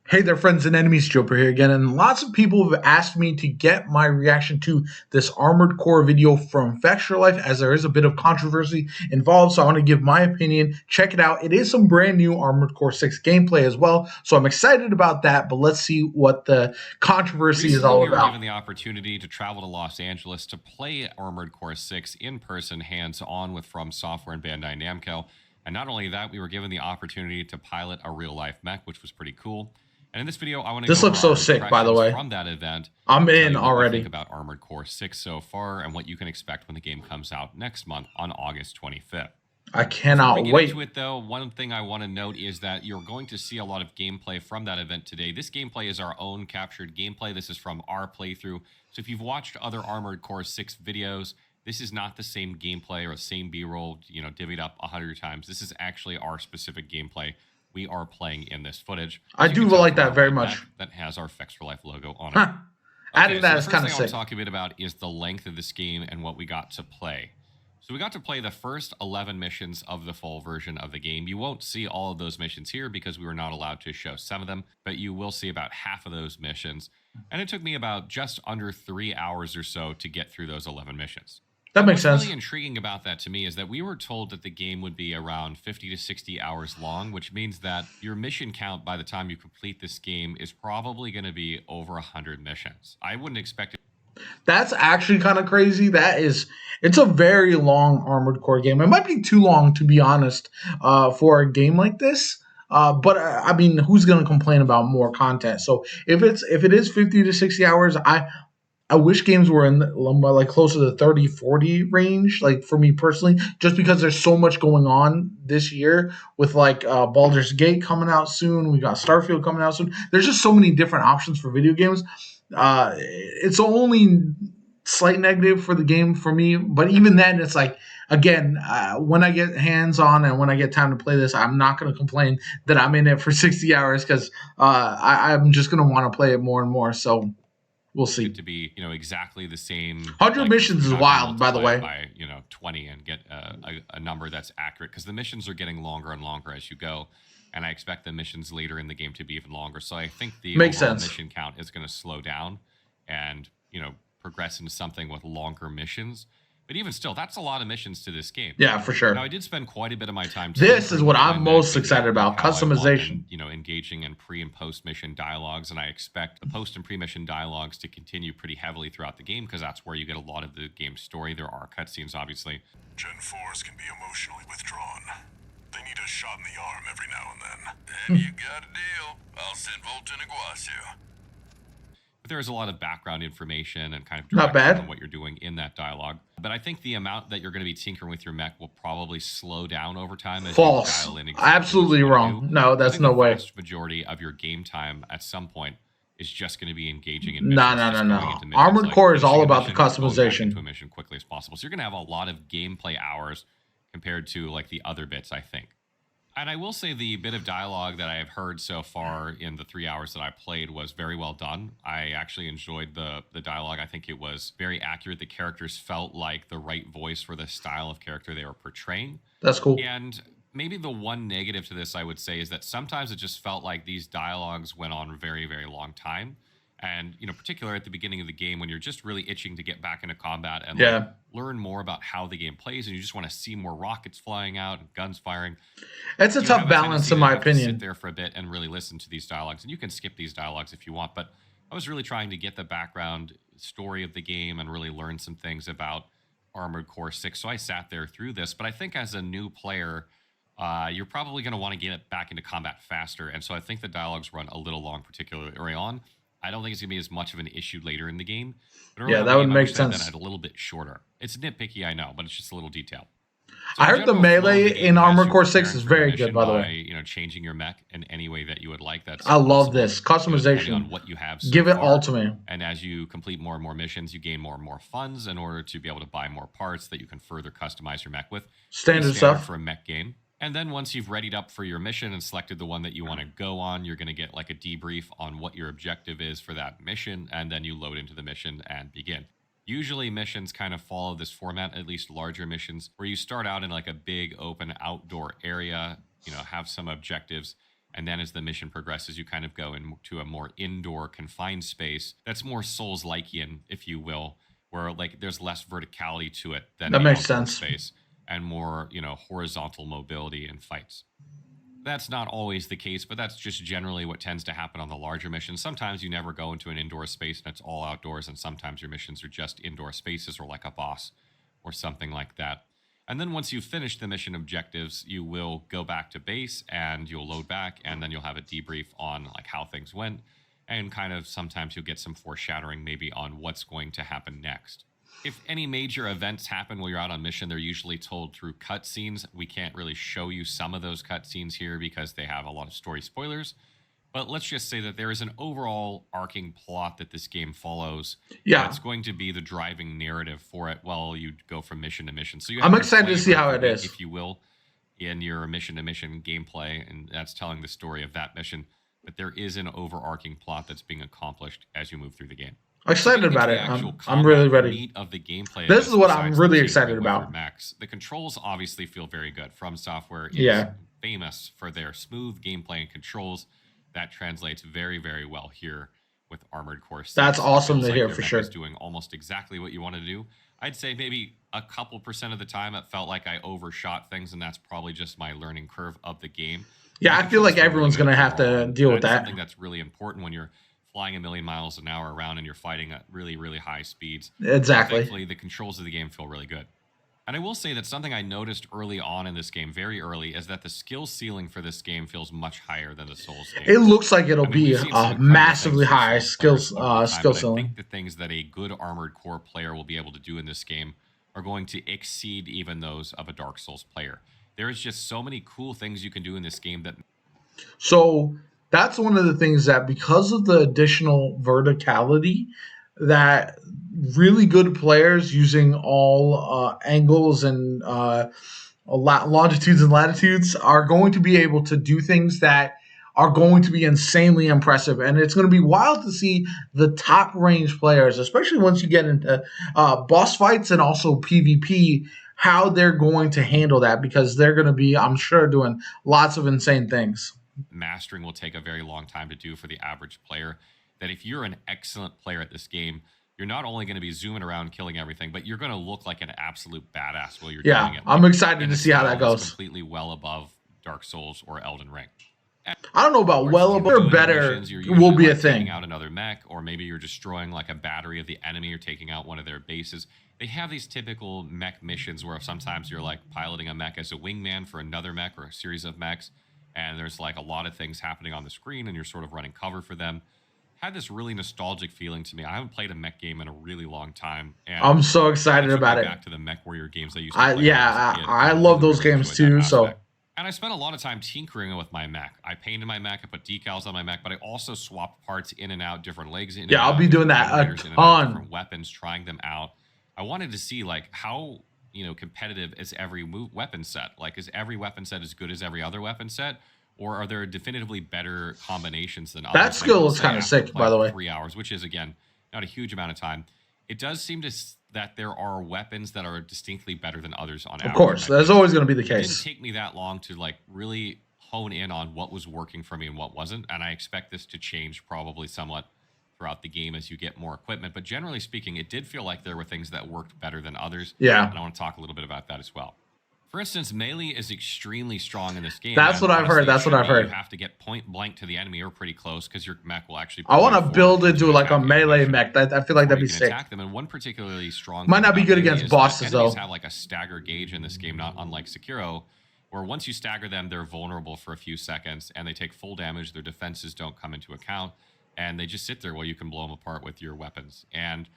Hey there, friends and enemies, Joper here again, and lots of people have asked me to get my reaction to this Armored Core video from fextralife, as there is a bit of controversy involved, so I want to give my opinion. Check it out. It is some brand new Armored Core 6 gameplay as well, so I'm excited about that, but let's see what the controversy is all We were about. given the opportunity to travel to Los Angeles to play Armored Core 6 in person, hands-on with From Software and Bandai Namco. And not only that, we were given the opportunity to pilot a real-life mech, which was pretty cool. And in this video, I want to This go over looks so our sick, by the impressions way. from that event. I'm Tell in you what we think already. about Armored Core 6 so far and what you can expect when the game comes out next month on August 25th. I Before we cannot get wait. into it, though, one thing I want to note is that you're going to see a lot of gameplay from that event today. This gameplay is our own captured gameplay. This is from our playthrough. So if you've watched other Armored Core 6 videos, this is not the same gameplay or the same B-roll, divvied up 100 times. This is actually our specific gameplay we are playing in this footage. I do like that very much. That has our fextralife logo on it. Huh. Adding that so is the first kind thing of I want sick. to talk a bit about is the length of this game and what we got to play. So we got to play the first 11 missions of the full version of the game. You won't see all of those missions here because we were not allowed to show some of them, but you will see about half of those missions. And it took me about just under 3 hours or so to get through those 11 missions. That makes sense. What's really intriguing about that to me is that we were told that the game would be around 50 to 60 hours long, which means that your mission count by the time you complete this game is probably going to be over 100 missions. I wouldn't expect it. That's actually kind of crazy. It's a very long Armored Core game. It might be too long, to be honest, for a game like this. But I mean, who's going to complain about more content? So if it is 50 to 60 hours, I wish games were in like closer to the 30, 40 range, like for me personally, just because there's so much going on this year with like Baldur's Gate coming out soon. We got Starfield coming out soon. There's just so many different options for video games. It's only slight negative for the game for me, but even then, it's like, again, when I get hands on and when I get time to play this, I'm not going to complain that I'm in it for 60 hours because I'm just going to want to play it more and more. So we'll see. To be, exactly the same. 100 missions is wild, by the way. By 20 and get a number that's accurate, because the missions are getting longer and longer as you go, and I expect the missions later in the game to be even longer. So I think the overall mission count is going to slow down and progress into something with longer missions. But even still, that's a lot of missions to this game. Yeah, for sure. Now, I did spend quite a bit of my time. This is what I'm most excited about: customization. Engaging in pre and post mission dialogues, and I expect the post and pre mission dialogues to continue pretty heavily throughout the game, because that's where you get a lot of the game's story. There are cutscenes, obviously. Gen 4s can be emotionally withdrawn. They need a shot in the arm every now and then. And you got a deal. I'll send Volt and Iguazu. But there's a lot of background information and kind of direction on what you're doing in that dialogue. But I think the amount that you're going to be tinkering with your mech will probably slow down over time. As False. You dial in Absolutely wrong. No, that's no way. The vast majority of your game time at some point is just going to be engaging in missions. No. Armored Core is all about the customization. To a mission quickly as possible. So you're going to have a lot of gameplay hours compared to like the other bits, I think. And I will say the bit of dialogue that I have heard so far in the 3 hours that I played was very well done. I actually enjoyed the dialogue. I think it was very accurate. The characters felt like the right voice for the style of character they were portraying. That's cool. And maybe the one negative to this, I would say, is that sometimes it just felt like these dialogues went on a very, very long time. And, particularly at the beginning of the game, when you're just really itching to get back into combat and learn more about how the game plays, and you just want to see more rockets flying out and guns firing. It's a tough balance, in my opinion. Sit there for a bit and really listen to these dialogues, and you can skip these dialogues if you want. But I was really trying to get the background story of the game and really learn some things about Armored Core 6. So I sat there through this. But I think as a new player, you're probably going to want to get back into combat faster. And so I think the dialogues run a little long, particularly early on. I don't think it's going to be as much of an issue later in the game. But yeah, that would make sense. That a little bit shorter. It's nitpicky, I know, but it's just a little detail. So I heard the melee in Armored Core 6 is very good, by the way. Changing your mech in any way that you would like. I love this customization. On what you have so Give it far. all to me. And as you complete more and more missions, you gain more and more funds in order to be able to buy more parts that you can further customize your mech with. Standard stuff for a mech game. And then once you've readied up for your mission and selected the one that you want to go on, you're going to get like a debrief on what your objective is for that mission, and then you load into the mission and begin. Usually missions kind of follow this format, at least larger missions, where you start out in like a big open outdoor area, have some objectives, And then as the mission progresses, you kind of go into a more indoor confined space that's more Souls-like-ian, if you will, where like there's less verticality to it than That the makes outdoor sense. space, and more, horizontal mobility and fights. That's not always the case, but that's just generally what tends to happen on the larger missions. Sometimes you never go into an indoor space and it's all outdoors, and sometimes your missions are just indoor spaces or like a boss or something like that. And then once you've finished the mission objectives, you will go back to base and you'll load back, and then you'll have a debrief on like how things went, and kind of sometimes you'll get some foreshadowing maybe on what's going to happen next. If any major events happen while you're out on mission, they're usually told through cutscenes. We can't really show you some of those cutscenes here because they have a lot of story spoilers. But let's just say that there is an overall arcing plot that this game follows. Yeah. That's going to be the driving narrative for it while you go from mission to mission. So I'm excited to see how it is, if you will, in your mission to mission gameplay, and that's telling the story of that mission. But there is an overarching plot that's being accomplished as you move through the game. I'm excited about it. I'm really ready. Meat of the gameplay. This is what I'm really excited about. Max. The controls obviously feel very good. From Software is famous for their smooth gameplay and controls. That translates very, very well here with Armored Core 6. That's awesome to hear for sure. It's doing almost exactly what you want to do. I'd say maybe a couple % of the time it felt like I overshot things, and that's probably just my learning curve of the game. Yeah, I feel like everyone's going to have to deal with that. Something that's really important when you're flying 1,000,000 miles an hour around and you're fighting at really, really high speeds. Exactly. Thankfully, the controls of the game feel really good. And I will say that something I noticed early on in this game, very early, is that the skill ceiling for this game feels much higher than the Souls game. It looks like it'll be a massively high skill ceiling. I think the things that a good Armored Core player will be able to do in this game are going to exceed even those of a Dark Souls player. There is just so many cool things you can do in this game that... So that's one of the things that, because of the additional verticality, that really good players using all angles and longitudes and latitudes are going to be able to do things that are going to be insanely impressive. And it's going to be wild to see the top range players, especially once you get into boss fights and also PvP, how they're going to handle that, because they're going to be, I'm sure, doing lots of insane things. Mastering will take a very long time to do for the average player. That if you're an excellent player at this game, you're not only going to be zooming around killing everything, but you're going to look like an absolute badass while you're doing it. I'm excited to see how that goes. Completely well above Dark Souls or Elden Ring. I don't know about well above or better will be a thing. Taking out another mech, or maybe you're destroying like a battery of the enemy, or taking out one of their bases. They have these typical mech missions where sometimes you're like piloting a mech as a wingman for another mech or a series of mechs, and there's like a lot of things happening on the screen and you're sort of running cover for them. Had this really nostalgic feeling to me. I haven't played a mech game in a really long time, and I'm so excited about it. Back to the mech warrior games I used to play. I love those games too. So, and I spent a lot of time tinkering with my mech. I painted my mech, I put decals on my mech, but I also swapped parts in and out, different legs in and out. I'll be doing that a ton. Different weapons, trying them out. I wanted to see like how competitive is every weapon set. Like, is every weapon set as good as every other weapon set? Or are there definitively better combinations than others? That skill is kind of sick, by the way. 3 hours, which is, again, not a huge amount of time. It does seem that there are weapons that are distinctly better than others on average. Of course, that's always going to be the case. It didn't take me that long to like really hone in on what was working for me and what wasn't. And I expect this to change probably somewhat throughout the game as you get more equipment. But generally speaking, it did feel like there were things that worked better than others. Yeah. And I want to talk a little bit about that as well. For instance, melee is extremely strong in this game. That's what I've heard. That's what I've heard. You have to get point blank to the enemy or pretty close, because your mech will actually... I want to build into like a melee mech. I feel like that'd be sick. Attack them, and one particularly strong... Might not be good against bosses, though. Enemies have like a stagger gauge in this game, not unlike Sekiro, where once you stagger them, they're vulnerable for a few seconds, and they take full damage. Their defenses don't come into account, and they just sit there while you can blow them apart with your weapons. And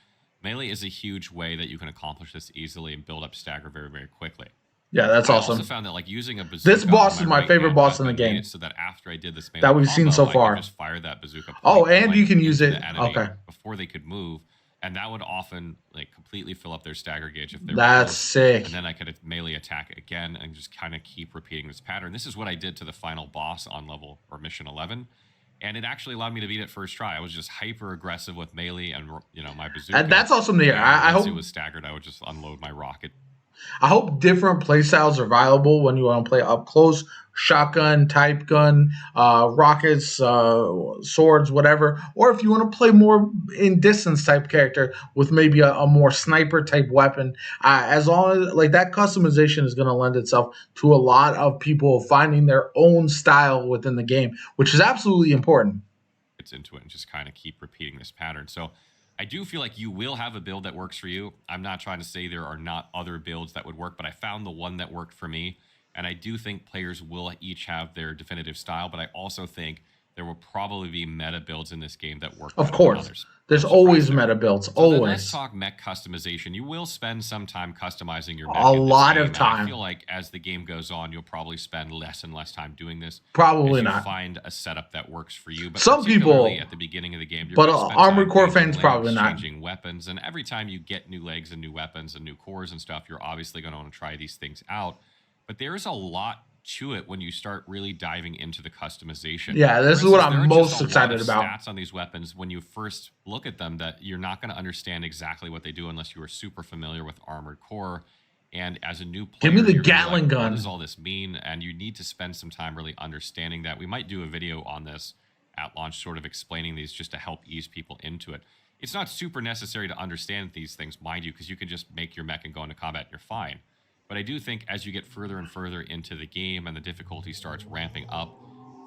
melee is a huge way that you can accomplish this easily and build up stagger very, very quickly. Yeah, that's awesome. I also found that like using a bazooka. This boss is my favorite boss in the game. So that after I did this that we've seen so far, I could just fire that bazooka. And you can use it. Okay. Before they could move, and that would often like completely fill up their stagger gauge if they were. That's sick. And then I could melee attack again and just kind of keep repeating this pattern. This is what I did to the final boss on level or mission 11. And it actually allowed me to beat it first try. I was just hyper aggressive with melee and my bazooka. And that's awesome to hear. I hope it was staggered. I would just unload my rocket. I hope different playstyles are viable when you want to play up close, shotgun, type gun, rockets, swords, whatever. Or if you want to play more in distance type character with maybe a more sniper type weapon. As long as like that customization is going to lend itself to a lot of people finding their own style within the game, which is absolutely important. It's into it and just kind of keep repeating this pattern. So I do feel like you will have a build that works for you. I'm not trying to say there are not other builds that would work, but I found the one that worked for me. And I do think players will each have their definitive style, but I also think there will probably be meta builds in this game that work Of better than course, others. there's No always surprise there. meta builds, So then let's always. talk mech customization. You will spend some time customizing your A mech in this lot game, of and I time. feel like as the game goes on, you'll probably spend less and less time doing this Probably as you not. find a setup that works for you. But Some particularly people, at the beginning of the game, you're but going to spend Armored time Core changing fans legs, probably not. changing weapons, and every time you get new legs and new weapons and new cores and stuff, you're obviously going to want to try these things out. But there is a lot to it when you start really diving into the customization. Yeah, this For is what instance, there I'm are just most a lot excited of about. stats on these weapons when you first look at them that you're not going to understand exactly what they do unless you are super familiar with Armored Core. And as a new player, Give me the you're gonna be Gatling like, gun. what does all this mean? And you need to spend some time really understanding that. We might do a video on this at launch, sort of explaining these just to help ease people into it. It's not super necessary to understand these things, mind you, because you can just make your mech and go into combat and you're fine. But I do think as you get further and further into the game and the difficulty starts ramping up,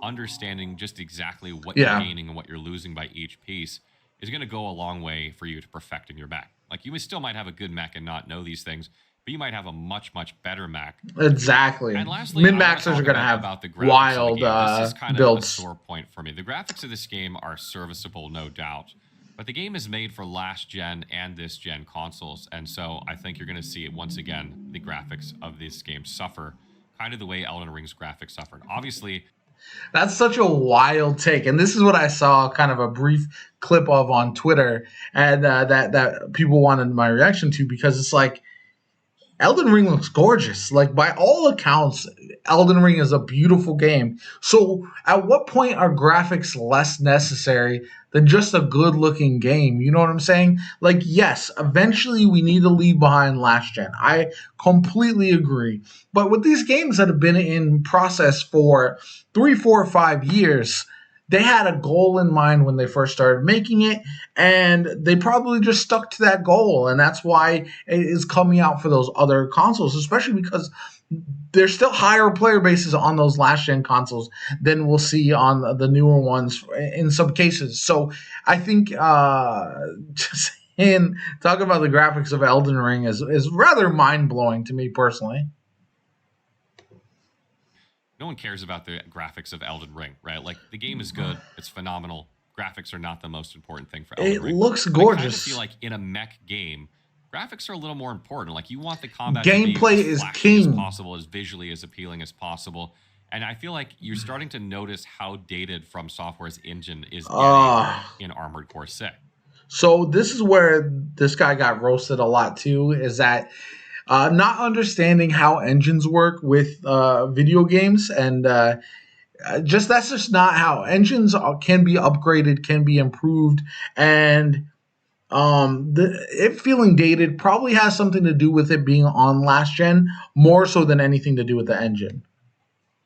understanding just exactly what you're Yeah, gaining and what you're losing by each piece is going to go a long way for you to perfecting your mech. Like you still might have a good mech and not know these things, but you might have a much, much better mech if you do. exactly. And lastly, Min I want to maxers are talk gonna about, have about the graphics of the wild game. This is kind of a builds. sore point for me. The graphics of this game are serviceable, no doubt. But the game is made for last gen and this gen consoles. And so I think you're going to see it once again, the graphics of this game suffer kind of the way Elden Ring's graphics suffered. Obviously, That's such a wild take, and this is what I saw kind of a brief clip of on Twitter, and that people wanted my reaction to because it's like Elden Ring looks gorgeous. Like by all accounts, Elden Ring is a beautiful game. So at what point are graphics less necessary than just a good looking game? You know what I'm saying? Like yes, eventually we need to leave behind last gen. I completely agree. But with these games that have been in process for 3, 4, 5 years, they had a goal in mind when they first started making it, and they probably just stuck to that goal, and that's why it is coming out for those other consoles, especially because there's still higher player bases on those last gen consoles than we'll see on the newer ones in some cases. So I think just in talking about the graphics of Elden Ring is rather mind blowing to me personally. no one cares about the graphics of Elden Ring, right? Like the game is good, it's phenomenal. Graphics are not the most important thing for Elden It Ring. looks But I kind of feel gorgeous. like in a mech game, graphics are a little more important. Like you want the combat to be Gameplay as is flashy as king. possible, as visually as appealing as possible. And I feel like you're starting to notice how dated From Software's engine is getting Uh in Armored Core 6. so this is where this guy got roasted a lot too. Is that not understanding how engines work with video games, and just that's just not how engines can be upgraded, can be improved, and it feeling dated probably has something to do with it being on last gen more so than anything to do with the engine.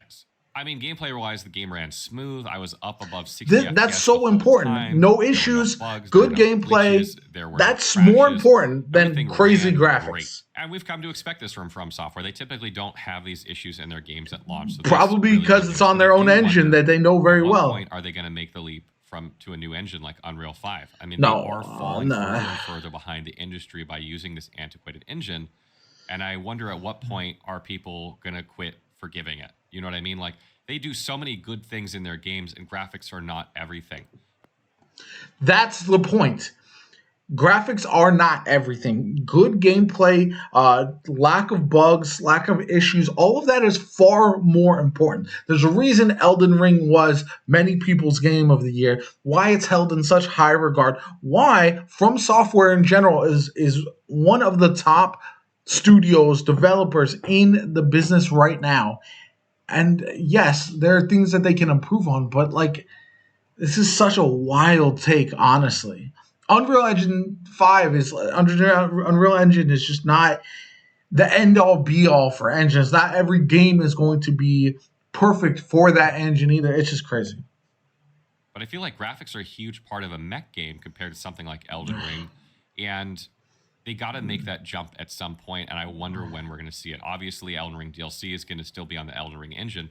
Yes. I mean, gameplay wise, the game ran smooth. I was up above 60 That's FPS the so whole important. time. No There were no issues, bugs, there were good no gameplay. glitches, there were no That's more crashes. important than Everything crazy ran great. graphics. And we've come to expect this from Software. They typically don't have these issues in their games at launch. So that's Probably really because good it's news. on But I their own do engine wonder that they know at very what well. point are they going to make the leap to a new engine like Unreal 5? I mean, they No, are falling no. further and further behind the industry by using this antiquated engine. And I wonder at what point are people going to quit forgiving it? You know what I mean? Like, they do so many good things in their games, and graphics are not everything. That's the point. Graphics are not everything. Good gameplay, lack of bugs, lack of issues, all of that is far more important. There's a reason Elden Ring was many people's game of the year, why it's held in such high regard, why From Software in general is one of the top studios, developers in the business right now. And yes, there are things that they can improve on, but like this is such a wild take, honestly. Unreal Engine 5 is Unreal Engine is just not. the end all be all for engines. Not every game is going to be perfect for that engine either. It's just crazy. But I feel like graphics are a huge part of a mech game compared to something like Elden Ring, and they got to make that jump at some point, and I wonder when we're going to see it. Obviously, Elden Ring DLC is going to still be on the Elden Ring engine,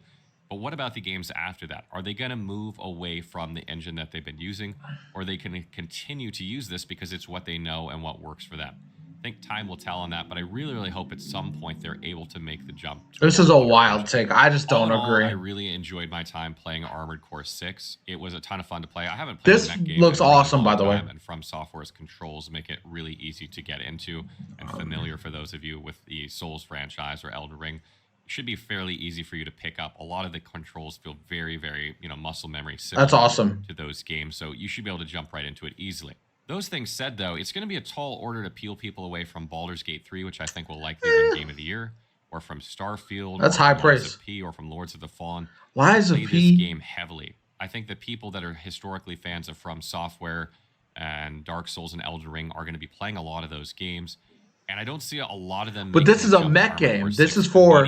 but what about the games after that? Are they going to move away from the engine that they've been using, or are they going to continue to use this because it's what they know and what works for them? I think time will tell on that, but I really, really hope at some point they're able to make the jump. This is a wild take. I just don't agree. I really enjoyed my time playing Armored Core 6. It was a ton of fun to play. I haven't played This a mech game looks in a really awesome, by long the way. time, and From Software's controls make it really easy to get into and familiar for those of you with the Souls franchise or Elden Ring. It should be fairly easy for you to pick up. A lot of the controls feel very, very, muscle memory similar That's awesome. to those games, so you should be able to jump right into it easily. Those things said, though, it's going to be a tall order to peel people away from Baldur's Gate 3, which I think will likely win Game of the Year, or from Starfield, That's or high from Lies praise. of P, or from Lords of the Fallen. Lies of Play P. this game heavily. I think the people that are historically fans of From Software and Dark Souls and Elden Ring are going to be playing a lot of those games. And I don't see a lot of them. But this is a mech game. This is for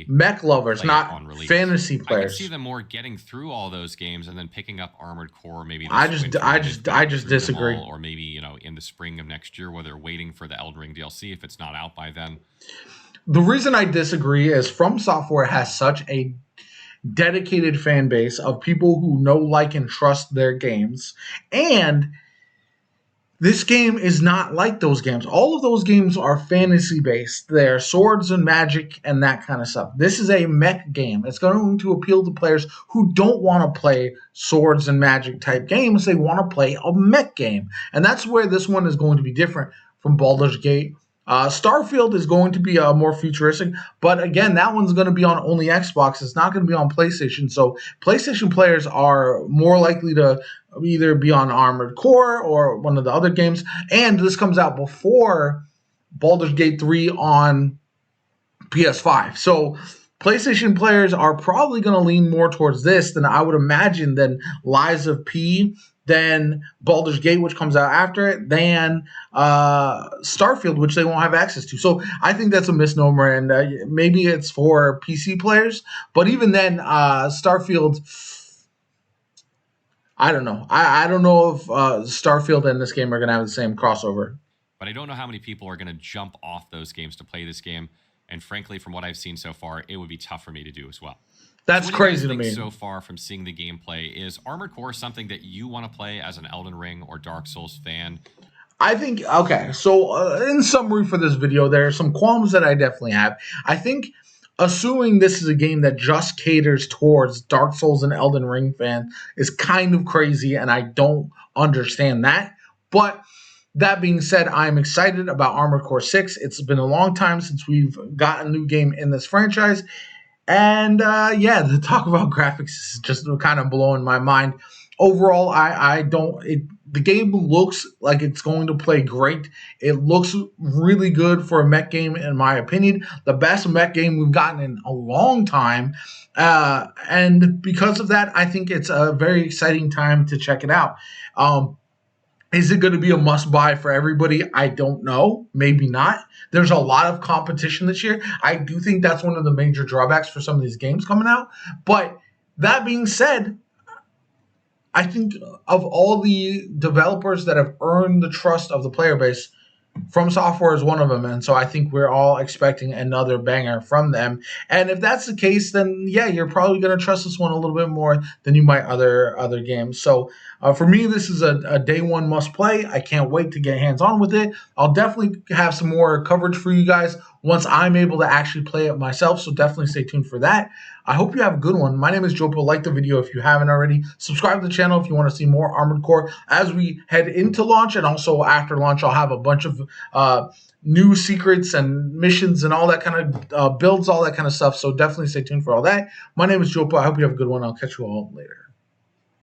mech lovers, not fantasy I can players. see them more getting through all those games and then picking up Armored Core. Maybe I this just winter and through them disagree. all, or maybe in the spring of next year, where they're waiting for the Elden Ring DLC if it's not out by then. The reason I disagree is From Software has such a dedicated fan base of people who know, like, and trust their games, and this game is not like those games. All of those games are fantasy based. They're swords and magic and that kind of stuff. This is a mech game. It's going to appeal to players who don't want to play swords and magic type games. They want to play a mech game. And that's where this one is going to be different from Baldur's Gate. Starfield is going to be more futuristic, but again, that one's going to be on only Xbox. It's not going to be on PlayStation. So PlayStation players are more likely to either be on Armored Core or one of the other games. And this comes out before Baldur's Gate 3 on PS5. So PlayStation players are probably going to lean more towards this than I would imagine than Lies of P, than Baldur's Gate, which comes out after it, than Starfield, which they won't have access to. So I think that's a misnomer, and maybe it's for PC players. But even then, Starfield, I don't know. I don't know if Starfield and this game are going to have the same crossover. But I don't know how many people are going to jump off those games to play this game. And frankly, from what I've seen so far, it would be tough for me to do as well. That's crazy to me. So far from seeing the gameplay, is Armored Core something that you want to play as an Elden Ring or Dark Souls fan? I think, okay, so in summary for this video, there are some qualms that I definitely have. I think assuming this is a game that just caters towards Dark Souls and Elden Ring fans is kind of crazy, and I don't understand that. But that being said, I'm excited about Armored Core 6. It's been a long time since we've got a new game in this franchise. And yeah, the talk about graphics is just kind of blowing my mind. Overall, the game looks like it's going to play great. It looks really good for a mech game, in my opinion. The best mech game we've gotten in a long time. And because of that, I think it's a very exciting time to check it out. Is it going to be a must-buy for everybody? I don't know. Maybe not. There's a lot of competition this year. I do think that's one of the major drawbacks for some of these games coming out. But that being said, I think of all the developers that have earned the trust of the player base, From Software is one of them, and so I think we're all expecting another banger from them. And if that's the case, then yeah, you're probably going to trust this one a little bit more than you might other games. So for me, this is a day one must play. I can't wait to get hands on with it. I'll definitely have some more coverage for you guys once I'm able to actually play it myself, so definitely stay tuned for that. I hope you have a good one. My name is JoPa. Like the video if you haven't already. Subscribe to the channel if you want to see more Armored Core as we head into launch, and also after launch I'll have a bunch of new secrets and missions and all that kind of builds, all that kind of stuff, so definitely stay tuned for all that. My name is JoPa. I hope you have a good one. I'll catch you all later.